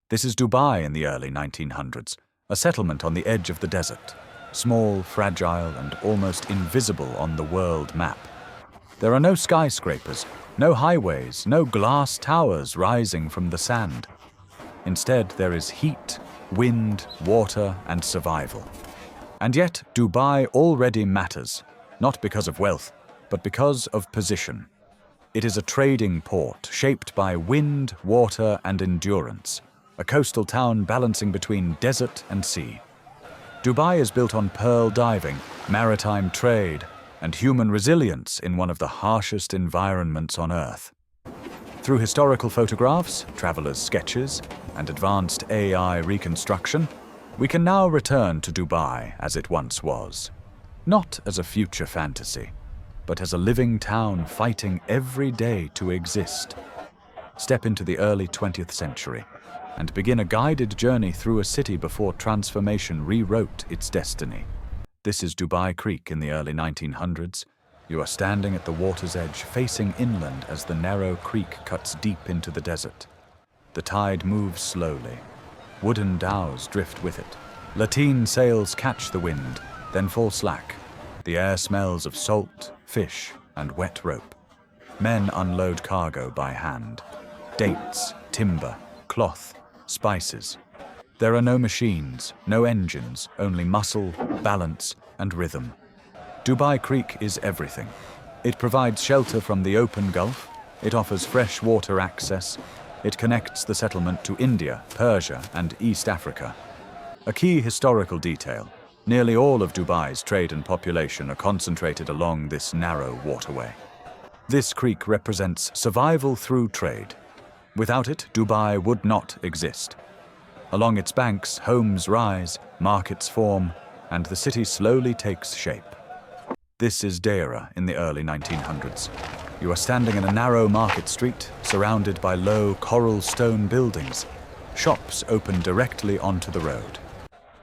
This is Dubai in the early 1900s, a settlement on the edge of the desert, small, fragile, and almost invisible on the world map. There are no skyscrapers, no highways, no glass towers rising from the sand. Instead, there is heat, wind, water, and survival. And yet, Dubai already matters, not because of wealth, but because of position. It is a trading port shaped by wind, water, and endurance, a coastal town balancing between desert and sea. Dubai is built on pearl diving, maritime trade, and human resilience in one of the harshest environments on Earth. Through historical photographs, travelers' sketches, and advanced AI reconstruction, we can now return to Dubai as it once was. Not as a future fantasy, but as a living town fighting every day to exist. Step into the early 20th century and begin a guided journey through a city before transformation rewrote its destiny. This is Dubai Creek in the early 1900s. You are standing at the water's edge, facing inland as the narrow creek cuts deep into the desert. The tide moves slowly. Wooden dhows drift with it. Lateen sails catch the wind, then fall slack. The air smells of salt, fish, and wet rope. Men unload cargo by hand. Dates, timber, cloth, spices. There are no machines, no engines, only muscle, balance, and rhythm. Dubai Creek is everything. It provides shelter from the open Gulf. It offers fresh water access. It connects the settlement to India, Persia, and East Africa. A key historical detail: nearly all of Dubai's trade and population are concentrated along this narrow waterway. This creek represents survival through trade. Without it, Dubai would not exist. Along its banks, homes rise, markets form, and the city slowly takes shape. This is Deira in the early 1900s. You are standing in a narrow market street, surrounded by low coral stone buildings. Shops open directly onto the road.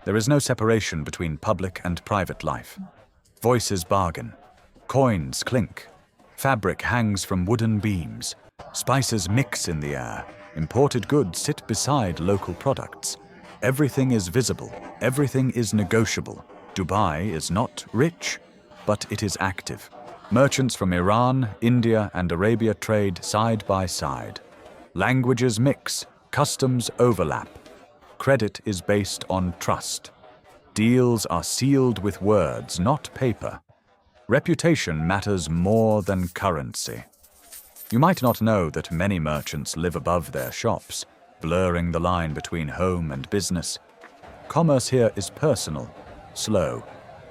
There is no separation between public and private life. Voices bargain. Coins clink. Fabric hangs from wooden beams. Spices mix in the air. Imported goods sit beside local products. Everything is visible. Everything is negotiable. Dubai is not rich, but it is active. Merchants from Iran, India, and Arabia trade side by side. Languages mix. Customs overlap. Credit is based on trust. Deals are sealed with words, not paper. Reputation matters more than currency. You might not know that many merchants live above their shops, blurring the line between home and business. Commerce here is personal, slow,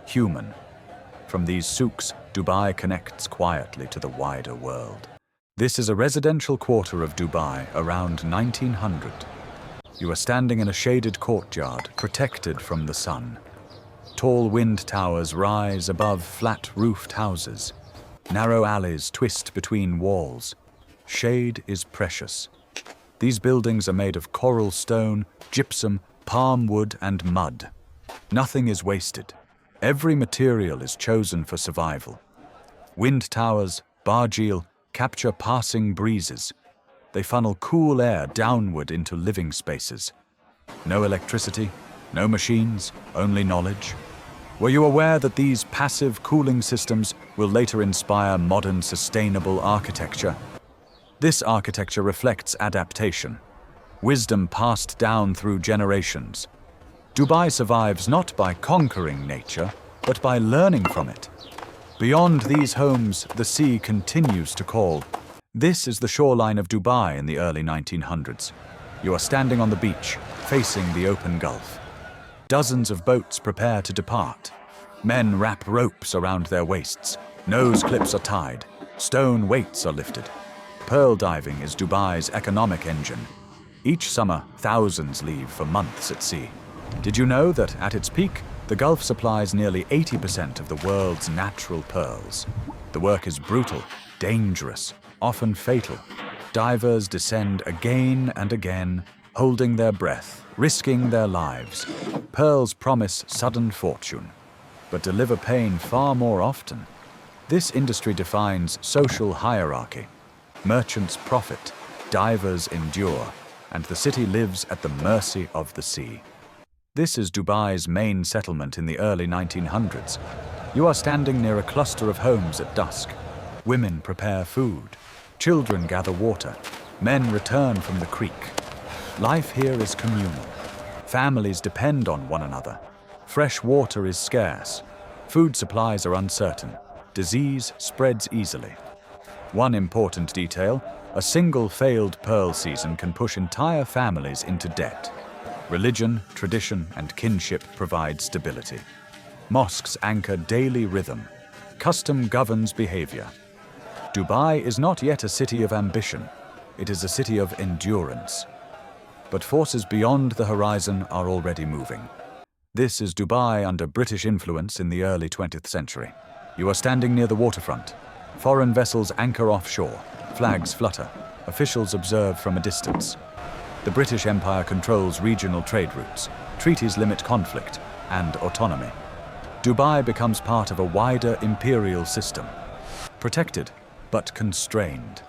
human. From these souks, Dubai connects quietly to the wider world. This is a residential quarter of Dubai around 1900. You are standing in a shaded courtyard, protected from the sun. Tall wind towers rise above flat-roofed houses. Narrow alleys twist between walls. Shade is precious. These buildings are made of coral stone, gypsum, palm wood, and mud. Nothing is wasted. Every material is chosen for survival. Wind towers, bargeal, capture passing breezes. They funnel cool air downward into living spaces. No electricity, no machines, only knowledge. Were you aware that these passive cooling systems will later inspire modern sustainable architecture? This architecture reflects adaptation, wisdom passed down through generations. Dubai survives not by conquering nature, but by learning from it. Beyond these homes, the sea continues to call. This is the shoreline of Dubai in the early 1900s. You are standing on the beach, facing the open Gulf. Dozens of boats prepare to depart. Men wrap ropes around their waists. Nose clips are tied. Stone weights are lifted. Pearl diving is Dubai's economic engine. Each summer, thousands leave for months at sea. Did you know that at its peak, the Gulf supplies nearly 80% of the world's natural pearls? The work is brutal, dangerous, often fatal. Divers descend again and again, holding their breath, risking their lives. Pearls promise sudden fortune, but deliver pain far more often. This industry defines social hierarchy. Merchants profit, divers endure, and the city lives at the mercy of the sea. This is Dubai's main settlement in the early 1900s. You are standing near a cluster of homes at dusk. Women prepare food. Children gather water. Men return from the creek. Life here is communal. Families depend on one another. Fresh water is scarce. Food supplies are uncertain. Disease spreads easily. One important detail: a single failed pearl season can push entire families into debt. Religion, tradition, and kinship provide stability. Mosques anchor daily rhythm. Custom governs behavior. Dubai is not yet a city of ambition. It is a city of endurance. But forces beyond the horizon are already moving. This is Dubai under British influence in the early 20th century. You are standing near the waterfront. Foreign vessels anchor offshore. Flags flutter. Officials observe from a distance. The British Empire controls regional trade routes. Treaties limit conflict and autonomy. Dubai becomes part of a wider imperial system. Protected, but constrained.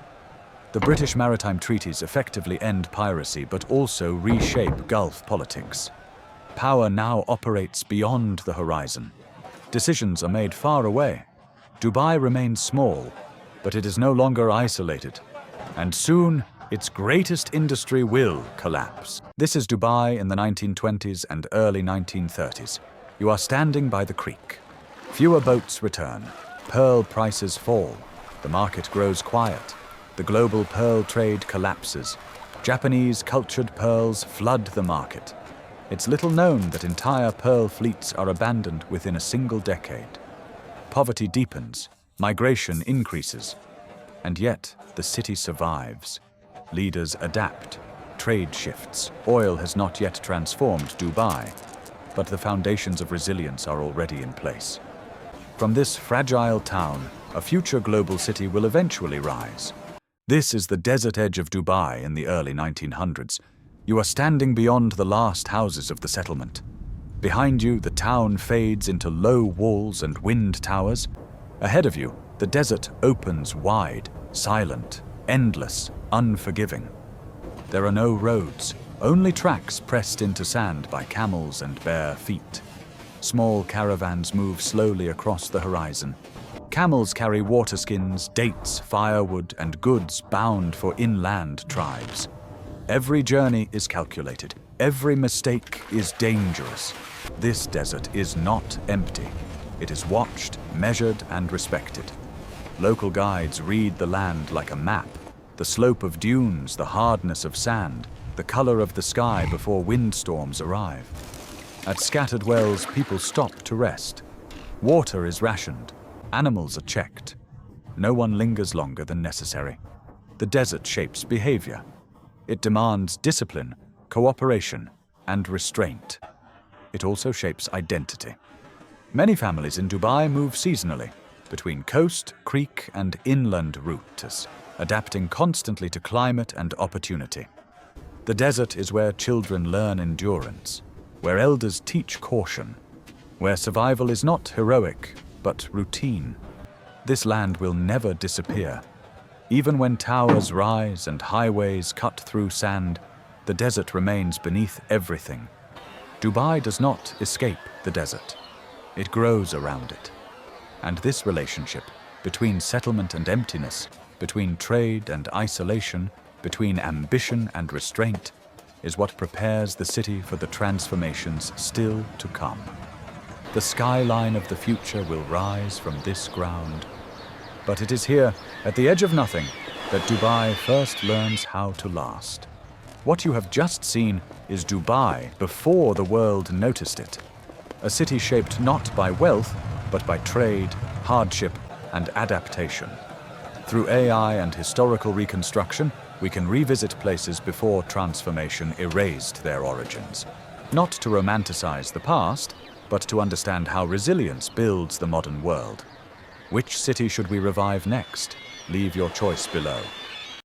The British maritime treaties effectively end piracy but also reshape Gulf politics. Power now operates beyond the horizon. Decisions are made far away. Dubai remains small, but it is no longer isolated. And soon, its greatest industry will collapse. This is Dubai in the 1920s and early 1930s. You are standing by the creek. Fewer boats return. Pearl prices fall. The market grows quiet. The global pearl trade collapses. Japanese cultured pearls flood the market. It's little known that entire pearl fleets are abandoned within a single decade. Poverty deepens. Migration increases. And yet, the city survives. Leaders adapt. Trade shifts. Oil has not yet transformed Dubai, but the foundations of resilience are already in place. From this fragile town, a future global city will eventually rise. This is the desert edge of Dubai in the early 1900s. You are standing beyond the last houses of the settlement. Behind you, the town fades into low walls and wind towers. Ahead of you, the desert opens wide, silent, endless, unforgiving. There are no roads, only tracks pressed into sand by camels and bare feet. Small caravans move slowly across the horizon. Camels carry water skins, dates, firewood, and goods bound for inland tribes. Every journey is calculated. Every mistake is dangerous. This desert is not empty. It is watched, measured, and respected. Local guides read the land like a map. The slope of dunes, the hardness of sand, the color of the sky before windstorms arrive. At scattered wells, people stop to rest. Water is rationed. Animals are checked. No one lingers longer than necessary. The desert shapes behavior. It demands discipline, cooperation, and restraint. It also shapes identity. Many families in Dubai move seasonally, between coast, creek, and inland routes, adapting constantly to climate and opportunity. The desert is where children learn endurance, where elders teach caution, where survival is not heroic, but routine. This land will never disappear. Even when towers rise and highways cut through sand, the desert remains beneath everything. Dubai does not escape the desert. It grows around it. And this relationship, between settlement and emptiness, between trade and isolation, between ambition and restraint, is what prepares the city for the transformations still to come. The skyline of the future will rise from this ground. But it is here, at the edge of nothing, that Dubai first learns how to last. What you have just seen is Dubai before the world noticed it. A city shaped not by wealth, but by trade, hardship, and adaptation. Through AI and historical reconstruction, we can revisit places before transformation erased their origins. Not to romanticize the past, but to understand how resilience builds the modern world. Which city should we revive next? Leave your choice below.